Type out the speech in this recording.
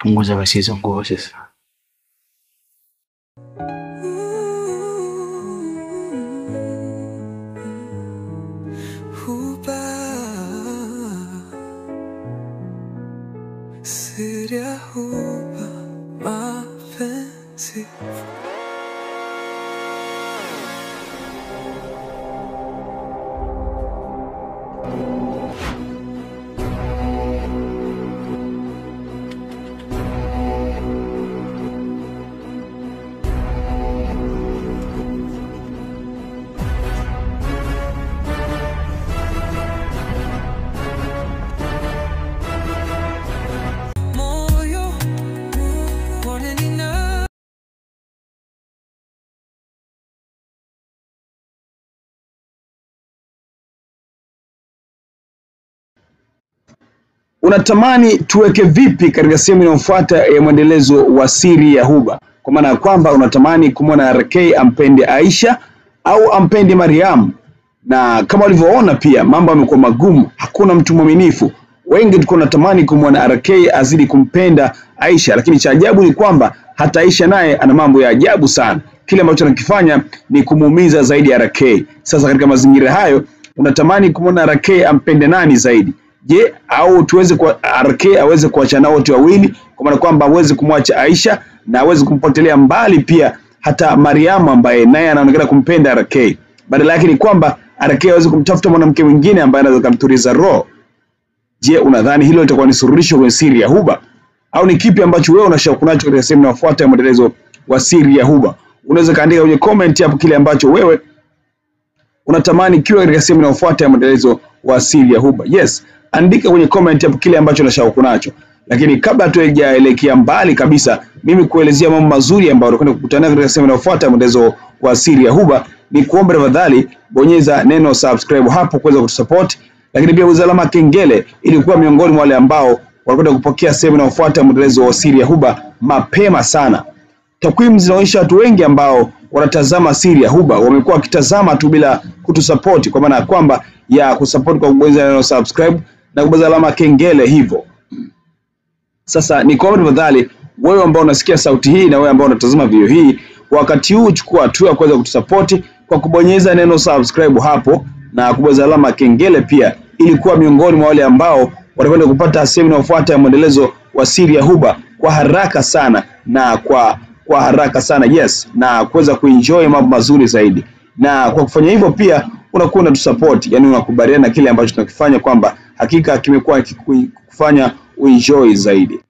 punguza basi hizo nguo sasa. Seria huba mapenzi. Unatamani tuweke vipi katika sehemu inayofuata ya mwendelezo wa Siri ya Huba? Kwa maana ya kwamba unatamani kumwona RK ampende Aisha au ampende Mariam. Na kama ulivyoona pia mambo yamekuwa magumu, hakuna mtu mwaminifu. Wengi tulikuwa tunatamani kumwona RK azidi kumpenda Aisha, lakini cha ajabu ni kwamba hata Aisha naye ana mambo ya ajabu sana. Kile ambacho anakifanya ni kumuumiza zaidi RK. Sasa katika mazingira hayo, unatamani kumwona RK ampende nani zaidi? Je, au tuweze kwa RK aweze kuachana wote wawili, kwa maana kwamba aweze kumwacha Aisha na aweze kumpotelea mbali pia hata Mariam ambaye naye anaonekana kumpenda RK. Badala yake ni kwamba RK aweze kumtafuta mwanamke mwingine ambaye anaweza kumtuliza roho. Je, unadhani hilo litakuwa ni suluhisho kwa Siri ya Huba? Au ni kipi ambacho wewe unashauku nacho katika sehemu inayofuata ya mwendelezo wa Siri ya Huba? Unaweza kaandika kwenye comment hapo kile ambacho wewe unatamani kiwe katika sehemu inayofuata ya mwendelezo wa Siri ya Huba. Yes, andika kwenye comment hapo kile ambacho unashauku nacho. Lakini kabla tujaelekea mbali kabisa, mimi kuelezea mambo mazuri ambayo tunakwenda kukutana katika sehemu inayofuata ya mwendelezo wa Siri ya Huba, ni kuomba tafadhali bonyeza neno subscribe hapo kuweza kutusupport, lakini pia bonyeza alama kengele ili kuwa miongoni mwa wale ambao wanakwenda kupokea sehemu inayofuata ya mwendelezo wa Siri ya Huba mapema sana. Takwimu zinaonyesha watu wengi ambao wanatazama Siri ya Huba wamekuwa wakitazama tu bila kutusupport, kwa maana kwamba ya kusupport kwa kubonyeza neno subscribe na kubonyeza alama kengele hivyo. Sasa ni kwa tafadhali wewe ambao unasikia sauti hii na wewe ambao unatazama video hii, wakati huu chukua hatua ya kuweza kutusupport kwa kubonyeza neno subscribe hapo na kubonyeza alama kengele pia, ili kuwa miongoni mwa wale ambao watakwenda kupata sehemu inayofuata ya mwendelezo wa Siri ya Huba kwa haraka sana na kwa haraka sana. Yes, na kuweza kuenjoy mambo mazuri zaidi. Na kwa kufanya hivyo pia unakuwa unatusupport, yani unakubaliana na kile ambacho tunakifanya kwamba hakika kimekuwa kikufanya uenjoy zaidi.